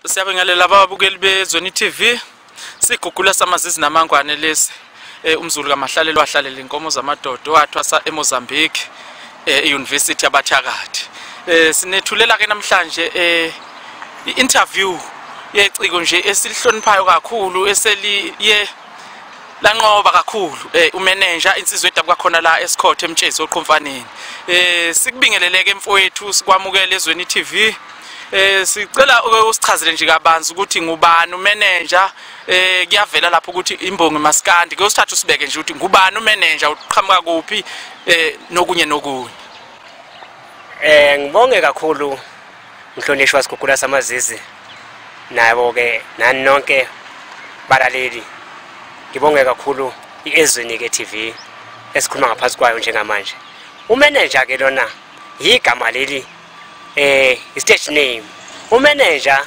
Siyabingelela ababukeli bezweni TV. Sigugula samazizi namangwane lesi. Umzulu kaMahlalelo wahlalela inkomo zamadodo wathwasa eMozambique University yabathakathi. Sinethulela ke namhlanje interview yeciko nje esilihloniphayo kakhulu eseliye lanqoba kakhulu umanager insizwe edabuka khona la eSikhotho eMtshezi oqhomfaneni. Sikubingeleleke mfowethu sikwamukele ezweni TV. Sicela usichazele nje kabanzi ukuthi ngubani umanager kuyavela lapho ukuthi Imbongi Maskandi kuyosithatha usibeke nje ukuthi ngubani umanager uqhamuka kuphi nokunye nokunye. Ngibonge kakhulu mhlonishwa Sigugula samazizi nabo ke nani nonke balaleli. Ngibonge kakhulu iezweni ke TV esikhuluma ngaphansi kwayo njengamanje. Umanager ke lona igama leli stage name. Umanager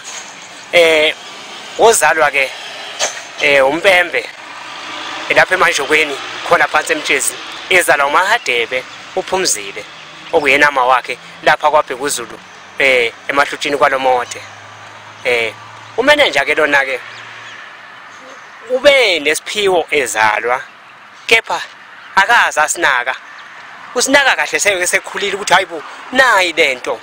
ozalwa ke umpembe lapha emanjokweni khona phansi eMtshezi ezalwa uMahadebe uphumzile okuyena ama wakhe lapha kwaBheka uZulu emahlutshini kwalomote. Umanager ke lona ke ube nesiphiwo ezalwa kepha akazi asinaka. Usinaka kahle sekhulile ukuthi hayibo nayi lento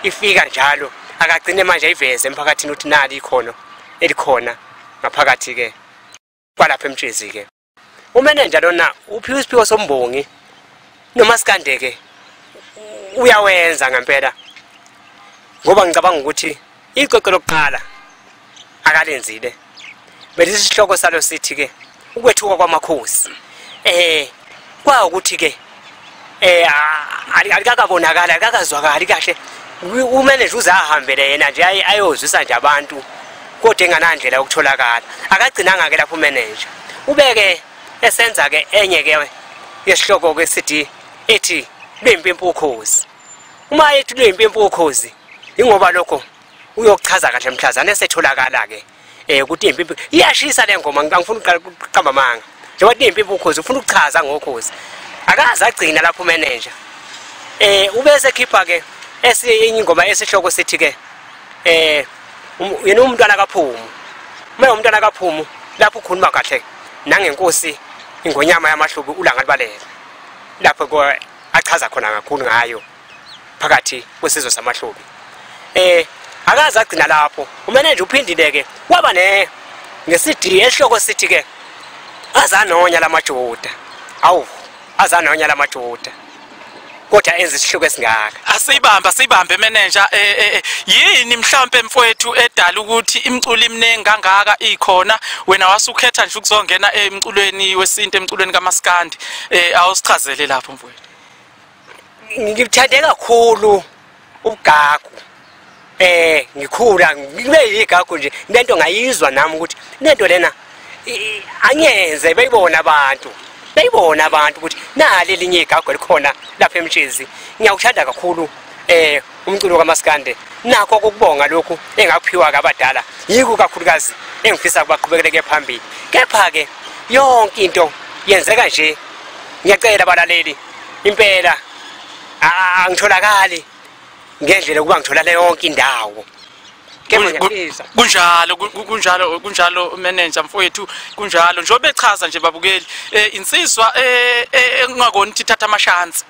ifika njalo akagcine manje iveze emphakathini ukuthi nali ikhono elikhona ngaphakathi ke kwalapha eMtshezi ke. Umanager lona uphiwa isiphiwo sombongi noMaskandi ke uyawenza ngempela ngoba ngicabanga ukuthi iqoqo lokuqala akalenzile belisi sihloko salo sithi ke ukwethuka kwamakhosi. Kwa ukuthi ke alikakabonakala akakazwakali kahle umanager uzahambele yena nje ayozwisa nje abantu kodwa enganandlela ukutholakala akagcinanga ke lapho umanager ubeke esenza ke enye ke yesihloko ke sithi ethi lwempimpu ukhozi. Uma ethi lwempimpu ukhozi ingoba lokho uyokuchaza kahle mhlazana esetholakala ke ukuthi impimpu iyashisa le ngoma ngifuna ukuqamba manga njengoba impimpu ukhozi ufuna ukuchaza ngokhozi akaza agcina lapho umanager ubese khipha ke esinye ingoma esihloko sithi ke yena umntwana kaPhumu uma umntwana kaPhumu lapho ukhuluma kahle nangenkosi ingonyama yamahlubi ulanga libalele lapho ko achaza khona kakhulu ngayo phakathi kwesizwe samahlubi. Akaza agcina lapho umanager uphindile ke waba ngesithi esihloko sithi ke azanonya lamajoda azanonya lamajoda kodwa enza isihloko esingaka. Asiyibambe manager yini mhlawumbe mfowethu edala ukuthi imculo imnengi kangaka ikhona wena wasukhetha nje ukuzongena emculweni wesinto emculweni kaMaskandi awusichazele lapho mfowethu. Ngikuthande kakhulu ugagu ngikhula ngibe yigagu nje lento ngayizwa nami ukuthi lento lena anyenze beyibona abantu ukuthi nali linye igagu likhona lapha eMtshezi. Ngiyawuthanda kakhulu umculo kaMaskandi nakho kokubonga lokhu engakuphiwa kabadala yiko kakhulukazi engifisa kubaqhubekele phambili kepha ke yonke into yenzeka nje. Ngiyacela abalaleli impela angitholakali ngendlela kuba ngithola yonke indawo. Kunjalo manager mfowethu kunjalo njobe echaza nje babukeli insizwa engakoni ithatha amashansi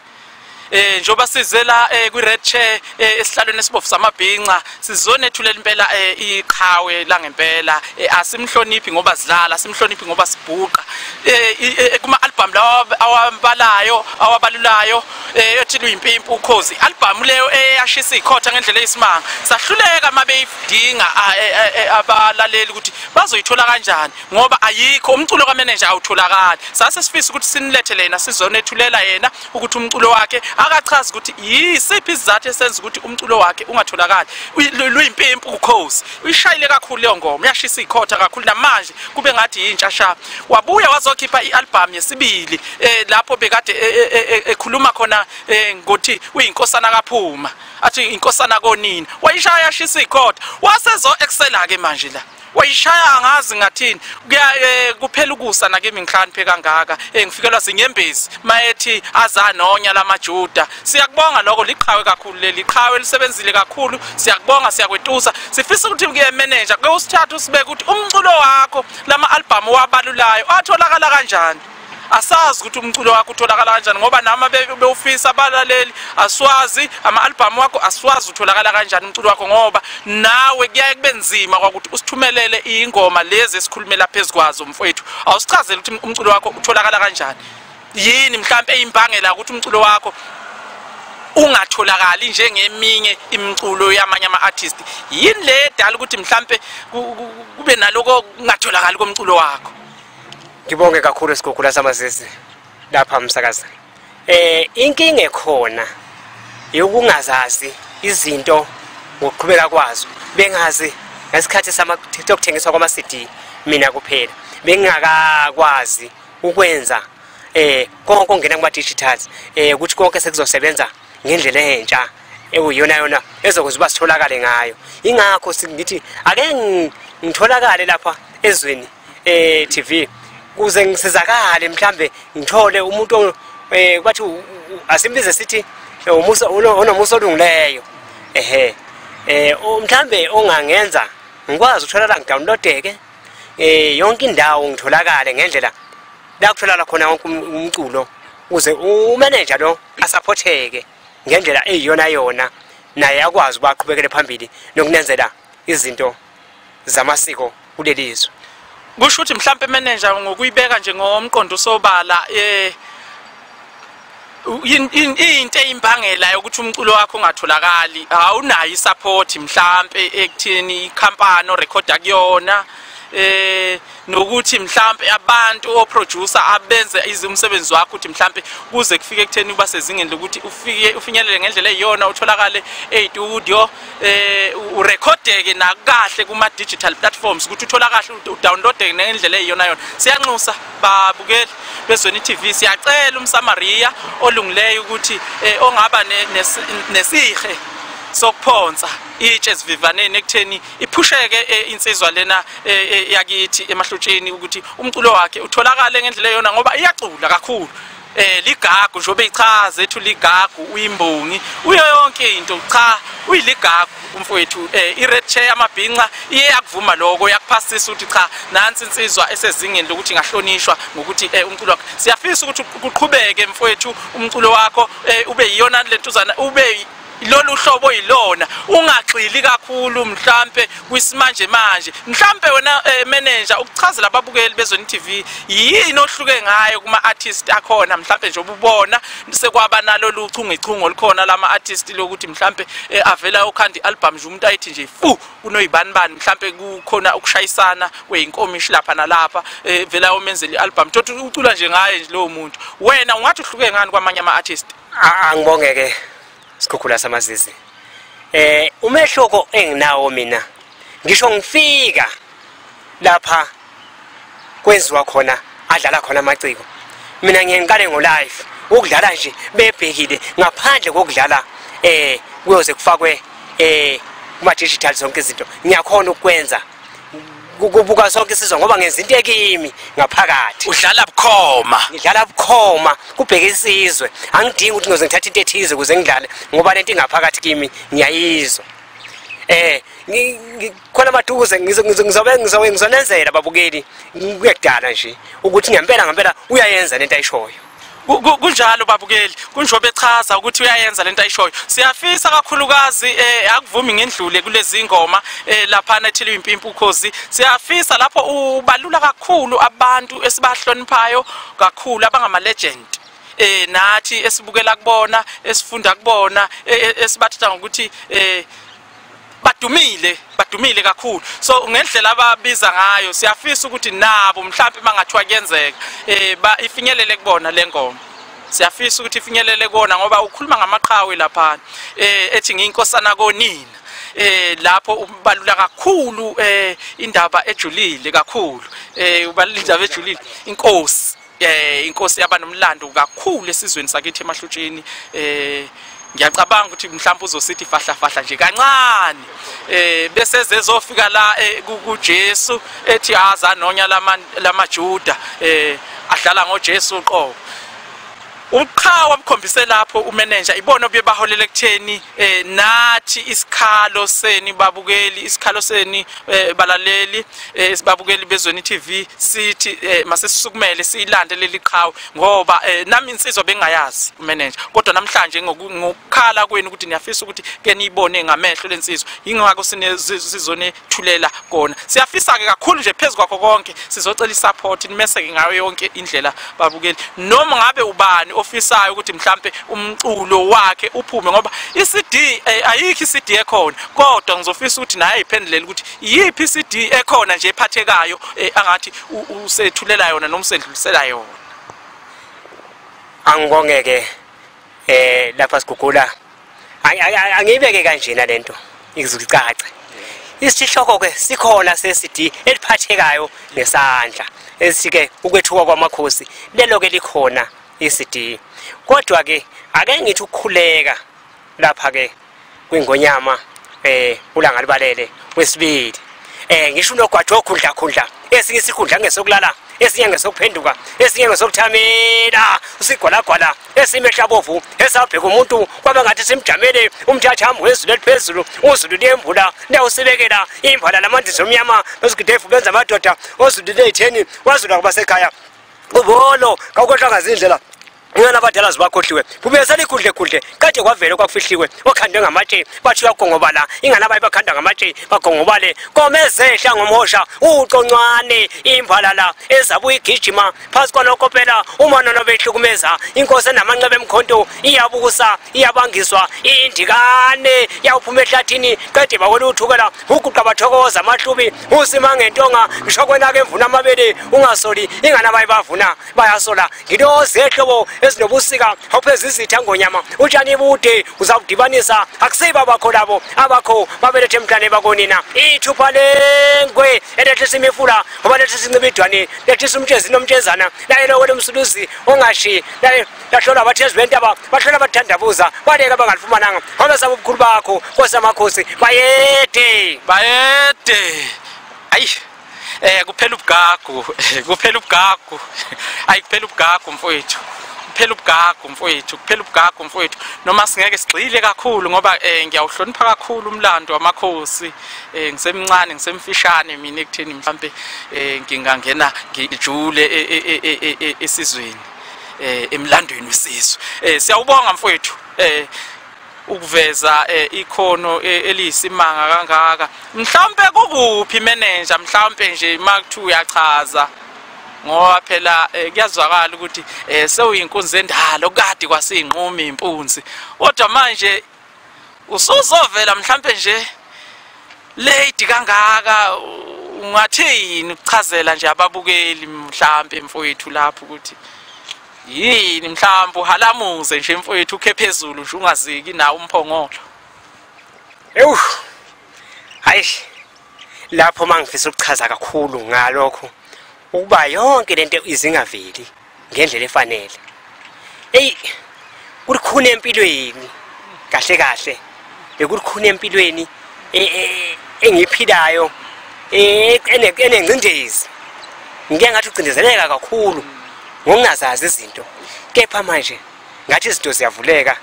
njoba sizela kwi-red chair esihlalweni esibofu samabhinca sizonethulela impela iqhawe la ngempela asimhloniphi ngoba sidlala simhloniphi ngoba sibhuqa kuma album lawa awabalulayo ethi luyimpimpu ukhozi album leyo eyashisa ikhotha ngendlela eyisimanga sahluleka mabeyidinga abalaleli ukuthi bazoyithola kanjani ngoba ayikho umculo kaManager awutholakali. Sase sifisa ukuthi sinilethele yena sizonethulela yena ukuthi umculo wakhe akachaza ukuthi yisiphi isizathu esenza ukuthi umculo wakhe ungatholakali. Luyimpimpu ukhozi uyishayile kakhulu leyo ngoma yashisa ikhotha kakhulu namanje kube ngathi yintsha sha. Wabuya wazokhipha ialbum yesibili lapho bekade ekhuluma khona ngokuthi uyinkosana kaPhuma athi inkosana konini wayishaya yashisa ikhotha wasezo excela ke manje la wayishaya ngazi ngathini kuphela ukusa nakimi ngihlaniphe kangaka ngifikelwa zinyembezi mayethi azanonya lamajuda siyakubonga lokho liqhawe kakhulu leli qhawe lisebenzile kakhulu siyakubonga siyakwetusa sifisa ukuthi ke manager ke usithatha usibeke ukuthi umculo wakho lama album wabalulayo atholakala kanjani asazi ukuthi umculo wakho utholakala kanjani ngoba nama bewufisa abalaleli aswazi ama-album wakho aswazi utholakala kanjani umculo wakho ngoba nawe kuyaye kube nzima kwakuthi usithumelele ingoma lezi esikhulumela phezukwazo mfowethu awusichazele ukuthi umculo wakho utholakala kanjani yini mhlawumbe eyimbangela ukuthi umculo wakho ungatholakali njengeminye imculo yamanye ama-artist yini le edala ukuthi mhlawumbe kube naloko kungatholakali komculo wakho Ngibonge kakhulu isikhukhula samazisi lapha umsakazi. Inkinga ekhona yokungazazi izinto ngokuqhubeka kwazo. Bengazi ngesikhathi samokuthengiswa kwama-CD mina kuphela. Bengakakwazi ukwenza konke ongena kuma digitals ukuthi konke sekuzosebenza ngendlela entsha ekuyona ezokwenza uba sitholakale ngayo. Ingakho singithi ake ngitholakale lapha ezweni TV kuze ngisizakale mhlambe ngithole umuntu kwathi asimbize sithi umusa onomusa olungileyo mhlambe ongangenza ngikwazi ukuthola ngidownloadeke yonke indawo ngitholakale ngendlela la kutholakala khona wonke umculo uze umanager lo asupporteke ngendlela eyiyona naye akwazi ubaqhubekele phambili nokunenzela izinto zamasiko kulelizwe. Kusho ukuthi mhlawumbe manager ngokuyibeka nje ngomqondo sobala into eyimbangela ukuthi umculo wakho ungatholakali awunayo isupport mhlawumbe ekuthini ikhampani orecorda kuyona nokuthi mhlawumbe abantu oproducer abenze umsebenzi wakho ukuthi mhlawumbe kuze kufike ekutheni uba sezingeni lokuthi ufinyelele ngendlela eyiyona utholakale estudio urecordeke nakahle kuma digital platforms ukuthi uthola kahle udownloadeke ngendlela eyiyona yona siyanxusa babukeli bezweni TV siyacela umsamaria olungileyo ukuthi ongaba nesihe sokuphonsa itshe sivivaneni ekutheni iphusheke insizwa lena yakithi emahlotsheni ukuthi umculo wakhe utholakale ngendlela yona ngoba iyacula kakhulu ligagu njobe ichaza ethu ligagu uyimbongi uyo yonke into cha uyiligagu umfowethu ired chair Yamabhinca iye yakuvuma lokho yakuphasisa ukuthi cha nansi insizwa esezingeni lokuthi ingahlonishwa ngokuthi umculo wakhe siyafisa ukuthi kuqhubeke mfowethu umculo wakho ube yiyona lentuzana ube lolu hlobo yilona ungaxili kakhulu mhlambe kwisimanje manje mhlambe wena manager ukuchazela ababukeli bezweni TV yini ohluke ngayo kuma artist akhona mhlambe nje ububona sekwaba nalo luchungechungo likhona lama artist lokuthi mhlambe avela ukhandi album nje umuntu ayithi nje fu unoyibanibani mhlambe kukhona ukushayisana kweinkomishi lapha nalapha vela omenzeli album thothi ucula nje ngaye nje lo muntu wena ungathi uhluke ngani kwamanye ama artist angibongeke Sikhukhula samazisi umehloko enginawo mina ngisho ngifika lapha kwenziwa khona adlala khona amaciko mina ngiyenqale ngo live ukudlala nje bebhekile ngaphandle kokudlala kuyoze kufakwe kuma digital zonke izinto ngiyakhona ukwenza kubuka sonke isizwe ngoba ngenza into ekimi ngaphakathi udlala bukhoma ngidlala bukhoma kubheka isizwe angidingi ukuthi ngizoze ngithathe into ethize kuze ngidlale ngoba lento ingaphakathi kimi ngiyayizwa khona maduze ngizonenzela babukeli kuyekudala nje ukuthi ngempela uyayenza lento ayishoyo kunjalo babukeli kunjobe echaza ukuthi uyayenza lento ayishoyo siyafisa kakhulukazi akuvumi ngendlule kulezi ingoma lapha ethile impimpu ukhozi siyafisa lapho ubalula kakhulu abantu esibahloniphayo kakhulu abangama legend nathi esibukela kubona esifunda kubona esibathatha ngokuthi badumile kakhulu so ngendlela ababiza ngayo siyafisa ukuthi nabo mhlawumbe mangathiwa kuyenzeka ifinyelele kubona lengoma siyafisa ukuthi ifinyelele kubona ngoba ukhuluma ngamaqhawe lapha ethi ngiyinkosana konina lapho ubalula kakhulu indaba ejulile kakhulu ubalula indaba ejulile inkosi yaba nomlando kakhulu esizweni sakithi emahlotsheni ngiyacabanga ukuthi mhlawumbe uzosithi fahla nje kancane bese zezofika la kuJesu ethi azanonya lamaJuda adlala ngoJesu uqobo uqhawa bukhombise lapho umanager ibona obebaholela ekutheni nathi isikhalo seni babukeli isikhalo seni balaleli sibabukeli bezweni TV sithi mase sisukumele siyilande leli qhawe ngoba nami insizwa bengayazi umanager kodwa namhlanje ngokukhala kwenu ukuthi niyafisa ukuthi ke niyibone ngamehlo lensizwa ingakho sizone thulela kona siyafisa ke kakhulu nje phezulu kwakho konke sizocela isupport nimeseke ngayo yonke indlela babukeli noma ngabe ubani ofisayo ukuthi mhlambe umculo wakhe uphume ngoba iCD ayikho iCD ekhona kodwa ngizofisa ukuthi naye iphendulele ukuthi yipi iCD ekhona nje ephathekayo angathi usethulela yona noma usendlulisela yona angibongeke lapha sigugula angibeke kanjena lento izicace isihloko ke sikhona seCD eliphathekayo nesandla esike ukwethuka kwamakhosi lelo ke likhona iCD kodwa ke ake ngithi ukukhuleka lapha ke kwingonyama ulanga libalele wesibili ngisho unogwajo khundla esinye isikhundla ngesokulala esinye ngesokuphenduka esinye ngesokuthamela usigwalagwala esimehlabovu esabheka umuntu kwabangathi simjamele umthathambo wezulu eliphezulu uzulu liyembula liyawusibekela imbala lamandizi omnyama besigidefu benza amadoda ozulu leyitheni wazula kubasekhaya ubolo kawukohlanga zindlela ngiyana abadala zibakhohliwe bubese likhundle kade kwavele kwakufihliwe okhandwe ngamatshe bathi uyagongobala ingana bayi bakhanda ngamatshe bagongobale komezehla ngomhosha uqoncwane imbalala ezabuya igijima phansi kwanokopela umanono behlukumeza inkosi enamanxeba emkhonto iyabukusa iyabangiswa indikane yawuphuma ehlathini kade bawona uthukela uguqa bathokoza amahlubi usima ngentonga ngisho kwena ke mvuna amabele ungasoli ingana bayi bavuna bayasola ngilozi ehlobo ezinobusika awupheza izitha ngonyama utshani bude uzawudibanisa akusiba bakho labo abakho babelethe emhlane bakonina ithupha lengwe elehlisa imifula obalethisa incibidwane lethisa umtshezi nomtshezana naye lo kwemsuluzi ongashi naye lahlola abathezi bentaba bahlola abathandabuza baleka bangalufumananga ngoba sabo ubukhulu bakho kosamakhosi bayede ayi kuphela ubugagu ayi kuphela ubugagu mfowethu kuphela ubugagu mfowethu noma singeke sigxile kakhulu ngoba ngiyawuhlonipha kakhulu umlando wamakhosi ngisemncane ngisemfishane mina ekutheni mhlambe ngingangena ngijule esizweni emlandweni wesizwe siyawubonga mfowethu ukuveza ikhono eliyisimanga kangaka mhlambe kokuphi manager mhlambe nje makuthu uyachaza ngoba phela kuyazwakala ukuthi sewuyinkunzi endalo kade kwasiyinqumi impunzi kodwa manje usuzovela mhlambe nje lady kangaka ungathini ukuchazela nje ababukeli mhlambe mfowethu lapho ukuthi yini mhlambe uhalamuze nje mfowethu ukhe phezulu nje ungaziki nawo umphongolo hayi lapho mangifisa ukuchaza kakhulu ngalokho ukuba yonke lento izingaveli ngendlela efanele kurikhuna empilweni kahle bekulikhuna empilweni engiphilayo enengcindezi ngike ngathi ucindezeleka kakhulu ngokungazazi izinto kepha manje ngathi izinto ziyavuleka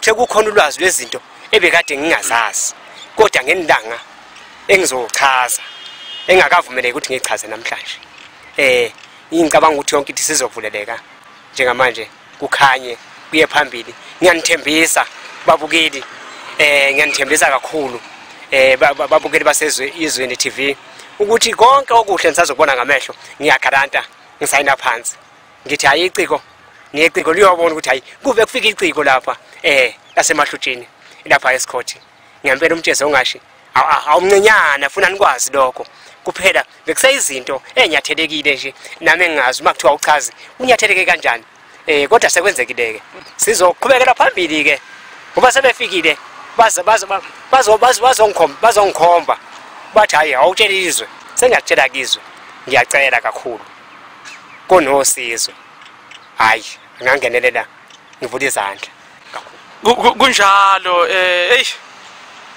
sekukhona ulwazi lwezinto ebekade ngingazazi kodwa ngenilanga engizochaza engakavumeleki ukuthi ngichaze namhlanje ngicabanga ukuthi yonke into sizovuleleka njengamanje kukhanye kuye phambili ngiyanithembisa babukeli ngiyanithembisa kakhulu babukeli basezweni TV ukuthi konke okuhle nisazobona ngamehlo ngiyagaranta ngisayina phansi ngithi hayi iciko niyeciko liyobona ukuthi hayi kuve kufika iciko lapha lasemahlutsheni lapha eScott ngiyambela umtshezi ongashi awumncinyana funa nikwazi lokho kuphela bekuseyizinto enyathelekile nje nami engazi uma kuthiwa uchazi unyatheleke kanjani kodwa sekwenzekileke sizoqhubekela phambili ke ngoba sebefikile bazongikhomba bathi hayi awutshela izwe sengiyakutshela kizwe ngiyacela kakhulu konosizo hayi ngangenelela ngivula izandla kunjalo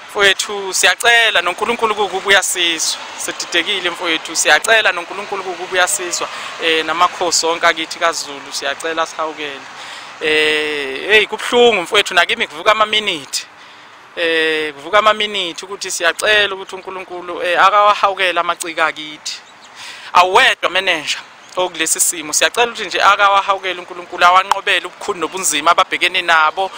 mfowethu siyacela noNkulunkulu ukubuya sizwe sedidekile mfowethu siyacela noNkulunkulu ukubuya sizwe namakhosi onke akithi kaZulu siyacela sihawukele kubhlungu mfowethu nakimi kuvuka ama minute ukuthi siyacela ukuthi uNkulunkulu akawahawukela amacika akithi awedwa manager okulesi simo siyacela ukuthi nje akawahawukela uNkulunkulu awanqobele ubukhulu nobunzima ababhekene nabo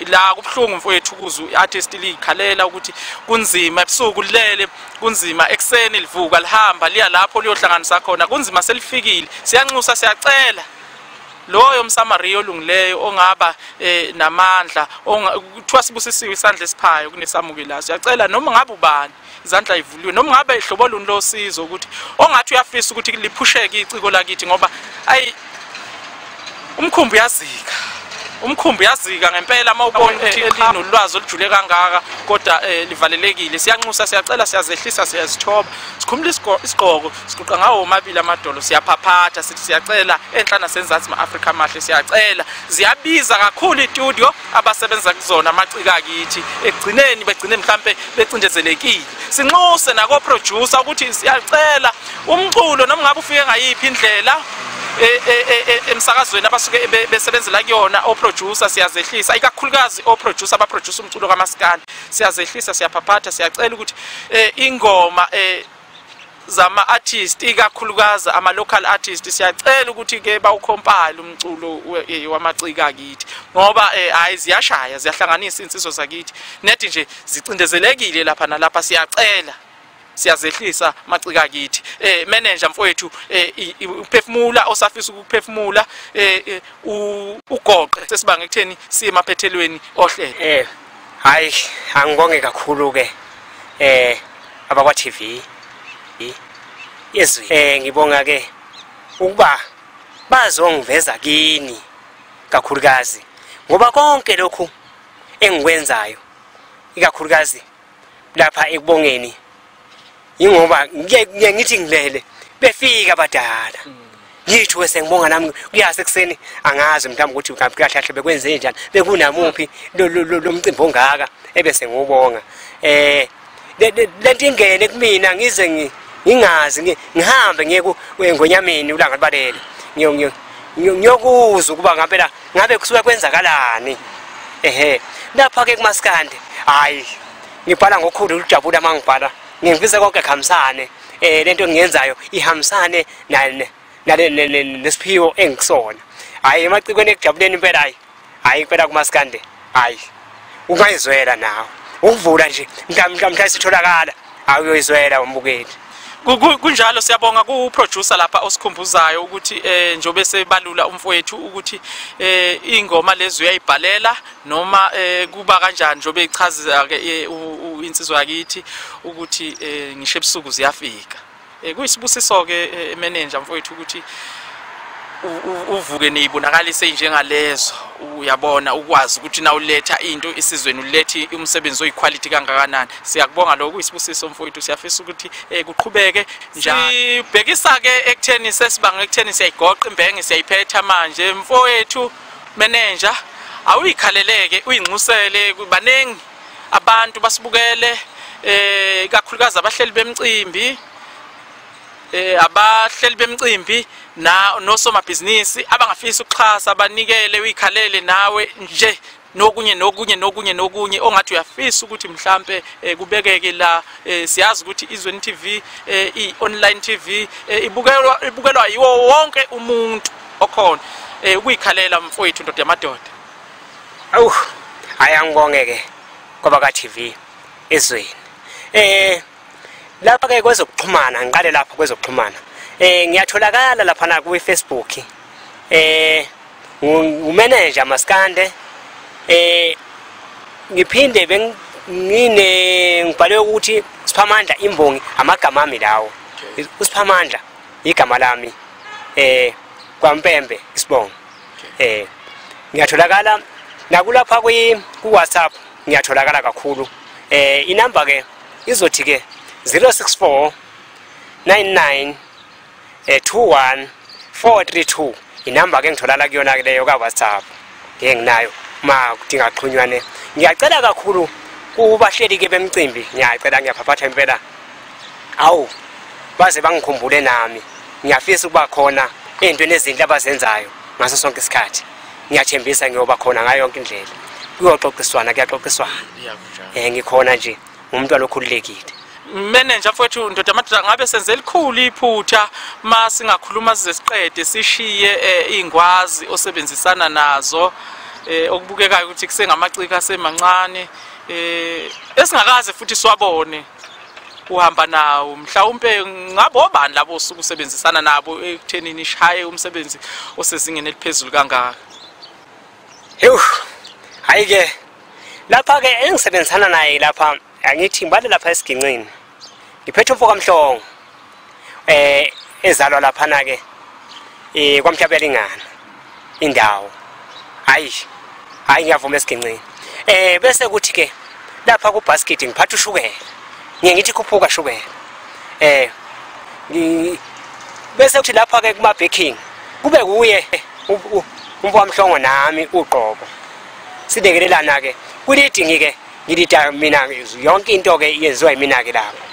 la kubhlungu mfowethu kuzu artist likhalela ukuthi kunzima ebusuku lilele kunzima ekseni livuka lihamba liya lapho liyohlanganisa khona kunzima selifikile siyanxusa siyacela loyo msamariya olungileyo ongaba namandla kuthiwa sibusisiwe isandla esiphayo kunesamukelayo siyacela noma ngabe ubani izandla ivuliwe noma ngabe ihlobo luni losizo ukuthi ongathi uyafisa ukuthi liphusheke iciko lakithi ngoba umkhumbi yazika ngempela mawubona ukuthi linolwazi olujule kangaka kodwa livalelekile siyanxusa siyacela siyazehlisa siyazithoba sikhumula isiqhoko siquqa ngawo omabili amadolo siyaphaphatha sithi siyacela enhlana senzansi ma-Afrika mahle siyacela ziyabiza kakhulu istudio abasebenza kuzona amacika akithi ekugcineni begcine mhlambe becindezelekile sinxuse nako producer ukuthi siyacela umculo noma ngabe ufike ngayiphi indlela emsakazweni abasuke besebenzela kuyona oproducer siyazehlisa ikakhulukazi oproducer abaproduce umculo kaMaskandi siyazehlisa siyaphaphatha siyacela ukuthi ingoma zama artist ikakhulukazi ama local artist siyacela ukuthi ke bawucompile umculo wamacika akithi ngoba hayi ziyashaya ziyahlanganisa insizwe zakithi nethi nje zicindezelekile lapha nalapha siyacela siyazehlisa macika akithi manager mfowethu uphefumula osafisa ukuphefumula ugoqe sesibange ekutheni siye emaphethelweni ohlelo hayi angibonge kakhulu ke abakwa TV yezwi ngibonga ke ukuba bazongiveza kini kakhulukazi ngoba konke lokhu engikwenzayo ikakhulukazi lapha ekubongeni ingoba ngithi ngilele befika abadala ngithi wese ngibonga nami kuyase kuseni angazi mhlawumbe ukuthi kahle kahle bekwenze njani bekunamuphi lo mcimbi ongaka ebese ngubonga lento ingene kumina ngize ngingazi ngihambe ngiye ngonyameni ulanga libalele ngiyokuzwa ukuba ngabe kusuka kwenzakalani lapha ke kuMaskandi hayi ngibhala ngokukhulu ukujabula mangibhala ngifisa konke khamisane lento engiyenzayo ihambisane nesiphiwo engisona hayi emacikweni ekujabuleni impela hayi impela kuMaskandi hayi ungayizwela nawe ukuvula nje mhla sitholakala awuyoyizwela umbukeli kunjalo siyabonga ku producer lapha osikhumbuzayo ukuthi njobe sebalula umfowethu ukuthi ingoma lezi uyayibhalela noma kuba kanjani njobe ichaza ke insizwa yakithi ukuthi ngisho ebusuku ziyafika kuyisibusiso ke manager mfowethu ukuthi uvuke niyibonakalise njengalezo uyabona ukwazi ukuthi na uletha into isizweni ulethi umsebenzi oyiquality kangakanani siyakubonga lokho kuyisibusiso mfowethu siyafisa ukuthi kuqhubeke njalo sibhekisa ke ekutheni sesibanga ekutheni siyayigoqa imbenge siyayiphetha manje mfowethu manager awuyikhaleleke uyinxusele kubanengi abantu basibukele ikakhulukazi abahleli bemcimbi nosomabhizinisi abangafisa ukuxhasa abanikele uyikhalele nawe nje nokunye ongathi uyafisa ukuthi mhlambe kubekeke la siyazi ukuthi izweni TV i-online TV ibukelwa yiwo wonke umuntu okhona ukuyikhalela mfowethu ndoda yamadoda ayangibongeke ngoba ka TV ezweni lapha ke kwezokuxhumana ngiqale lapha kwezokuxhumana ngiyatholakala lapha na ku Facebook umanager Maskandi ngiphinde ngibhale ukuthi Siphamandla Imbongi amagama ami lawo uSiphamandla igama lami kwaMpembe isibongo ngiyatholakala nakulapha ku WhatsApp ngiyatholakala kakhulu inamba ke izothi ke 064 99 21 432 inamba ke ngitholala kuyona ke leyo ka WhatsApp nginayo ma kudinga qhunywane ngiyacela kakhulu kubahleli ke bemcimbi ngiyacela ngiyaphaphatha impela awu baze bangikhumbule nami ngiyafisa ukuba khona ezintweni ezinhle abazenzayo ngaso sonke isikhathi ngiyathembisa ngiyoba khona ngayo yonke indlela kuyoxoxiswana kuyaxoxiswana ngikhona nje umuntu alokhululekile manager mfowethu ndoda amadoda ngabe senze elikhulu iphutha masingakhuluma size siqede sishiye ingwazi osebenzisana nazo okubukekayo ukuthi kusengamaciko asemancane esingakaze futhi siwabone uhamba nawo mhlawumbe ngabe obani labo osuku usebenzisana nabo ekuthenini ishaye umsebenzi osezingeni eliphezulu kangaka hayi ke lapha ke engisebenzisana naye lapha angithi mbale lapha esiginqini ngiphethe umfoka mhlongo ezalwa lapha na ke kwamhlabela ingana indawo hayi ngiyavuma esiginqini bese kuthi ke lapha ku basket ngiphatha ushukela ngithi khuphuka shukela bese kuthi lapha ke kuma baking kube kuye umfoka mhlongo nami uqobo sidekelelana ke kulidingi ke ngilida mina yonke into ke yenziwa yimina ke lapho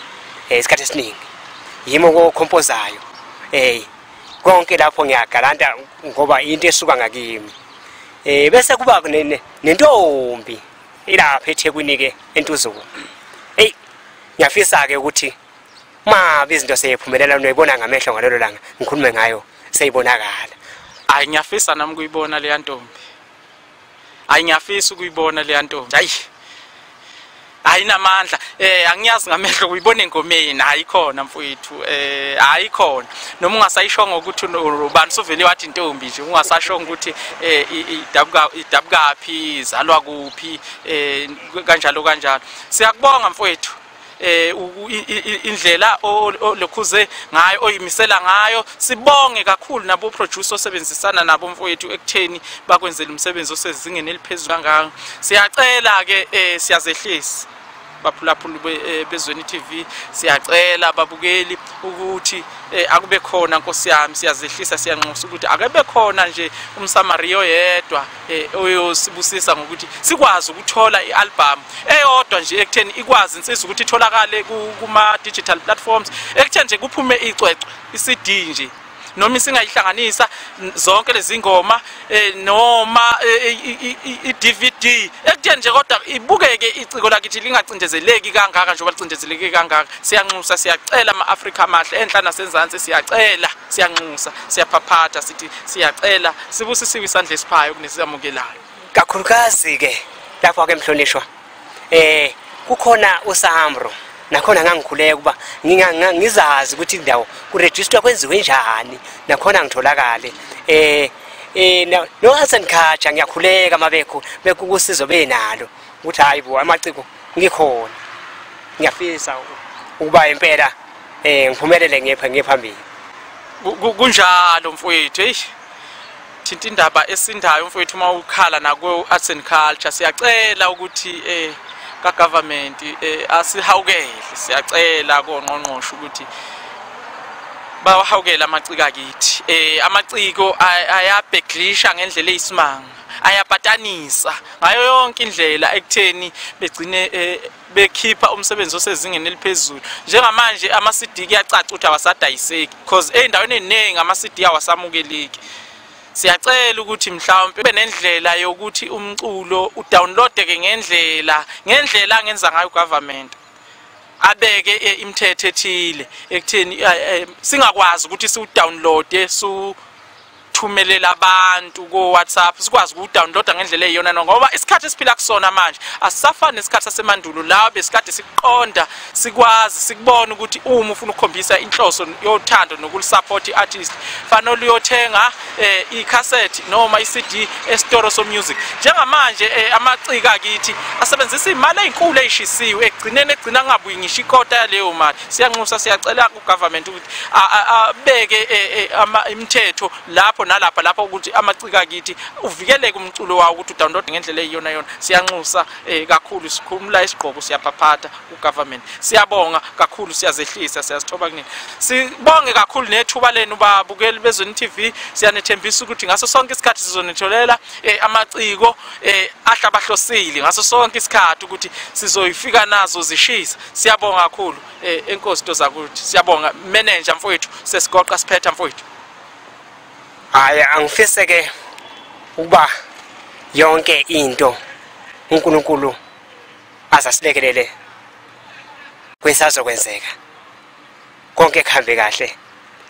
isikhathi esiningi yimo kokhompozayo konke lapho ngiyagalanta ngoba into esuka ngakimi bese kuba nentombi ilapha eThekwini ke eNtuzulu ngiyafisa ke ukuthi ma izinto seyiphumelela noyibona ngamehlo ngalelo langa ngikhulume ngayo seyibonakala hayi ngiyafisa nami kuyibona le ntombi hayi ngiyafisa ukuyibona le ntombi ayinamandla angiyazi ngamehlo kuyibona engomeni ayikhona mfowethu ayikhona noma ungasayishonga ukuthi ubani sovele wathi intombi nje ungasashonga ukuthi idabukaphi izalwa kuphi kanjalo siyakubonga mfowethu indlela olokhuze ngayo oyimisela ngayo sibonge kakhulu nabo producer osebenzisana nabo mfowethu ekutheni bakwenzela umsebenzi osezingeni eliphezulu kangaka siyacela ke siyazehlisa baphulaphula bezweni TV siyacela babukeli ukuthi akube khona Nkosi yami siyazehlisa siyanxusa ukuthi akube khona nje umsamariya yedwa oyosibusisa ngokuthi sikwazi ukuthola ialbum eyodwa nje ekutheni ikwazi insizwa ukuthi itholakale kuma digital platforms ekutheni nje kuphume icwecwe iCD nje noma singayihlanganisa zonke lezi ngoma noma iDVD ekutheni nje kodwa ibukeke iciko lakithi lingacindezeleki kangaka njengoba licindezeleke kangaka siyanxusa siyacela ama-Afrika amahle enhla nasenzansi siyacela siyanxusa siyaphaphatha sithi siyacela sibusisiwe isandla esiphayo kunesamukelayo kakhulukazi ke lapho ke mhlonishwa kukhona usahambro nakhona ngangikhuleka kuba ngizazi ukuthi indawo kuregister kwenziwe njani nakhona ngitholakale no asenkhatsha ngiyakhuleka mabekho bekusizo benalo ukuthi hayibo amaciko ngikhona ngiyafisa ukuba impela ngiphumelele ngiphambili kunjalo mfowethu thinta indaba esindayo mfowethu uma ukhala nako arts and culture siyacela ukuthi ka government asihawukele siyacela koNgqongqoshe ukuthi bawahawukela amaciko akithi amaciko ayabheklisha ngendlela eyisimanga ayapatanisa ngayo yonke indlela ekutheni begcine bekhipha umsebenzi osezingeni eliphezulu njengamanje ama-CD kuyacaca ukuthi awasadayiseki because ey'ndaweni eziningi ama-CD awasamukeleki siyacela ukuthi mhlawumbe kube nendlela yokuthi umculo udownloadeke ngendlela angenza ngayo government abeke imithetho ethile ekutheni singakwazi ukuthi siwudownloade thumelela abantu ko WhatsApp sikwazi ukudownloada ngendlela eyiyona ngoba isikhathi esiphila kusona manje asisafani nesikhathi sasemandulo la besikade siqonda sikwazi sikubona ukuthi uma ufuna ukukhombisa inhloso yothando nokulisupport iartist fanele uyothenga icassette noma iCD estore so music njengamanje amaciko akithi asebenzisa imali ezinkulu ezishisiwe egcina ngabuyi ngisho ikota yaleyo mali siyanxusa siyacela ku government ukuthi abeke imithetho lapho nalapha lapho ukuthi amaciko akithi uvikeleke umculo wawo ukuthi udownload ngendlela eyiyona yona. Siyanxusa kakhulu sikhulumula isiqobo siyaphaphatha ugovernment. Siyabonga kakhulu siyazehlisa siyasithoba kunini. Sibonge kakhulu nethuba lenu babukeli bezweni TV. Siyanethembisa ukuthi ngaso sonke isikhathi sizonitholela amaciko ahlabahlosile ngaso sonke isikhathi ukuthi sizoyifika nazo zishisa. Siyabonga kakhulu enkosi tozakuthi. Siyabonga manager mfowethu sesigoqa siphetha mfowethu. Hayi angifise ke ukuba yonke into uNkulunkulu azasilekelele kwesazokwenzeka. Konke kuhambe kahle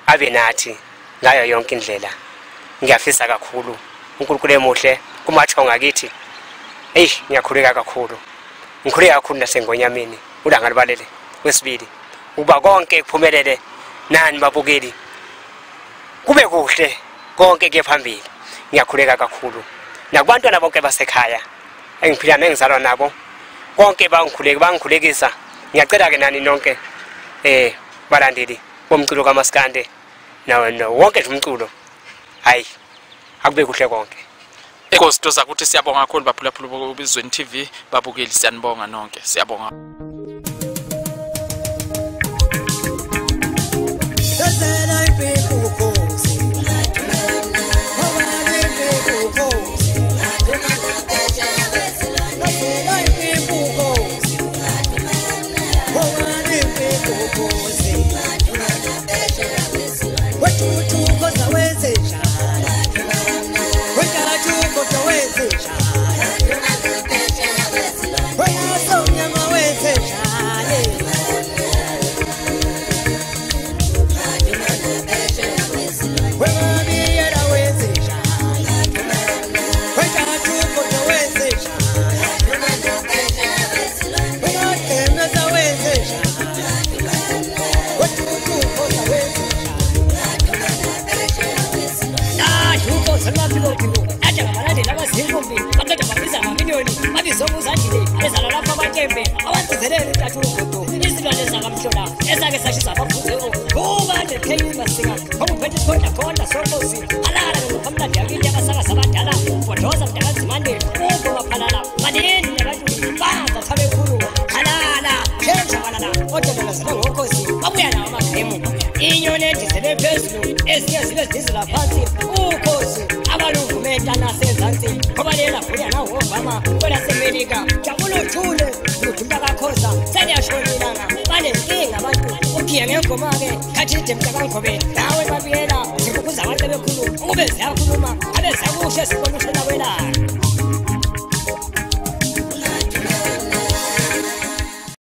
abe nathi ngayo yonke indlela. Ngiyafisa kakhulu uNkulunkulu emuhle kumathonga akithi. Ngiyakhuleka kakhulu. Ngikhuleka kakhulu nasengonyameni ulanga libalele wesibili ukuba konke kuphumelele nani babukeli. Kube kuhle konke ke phambili. Ngiyakhuleka kakhulu nakubantwana bonke basekhaya engiphila nengizalwa nabo konke bangikhulekisa. Ngiyacela ke nani nonke balandeli bomculo kaMaskandi no wonke nje umculo hayi akube kuhle konke. Enkosi tozakuthi siyabonga kakhulu baphulaphula bezweni TV babukeli siyanibonga nonke siyabonga. Ube siyakhuluma abe siyakusho sibona ushela kwelana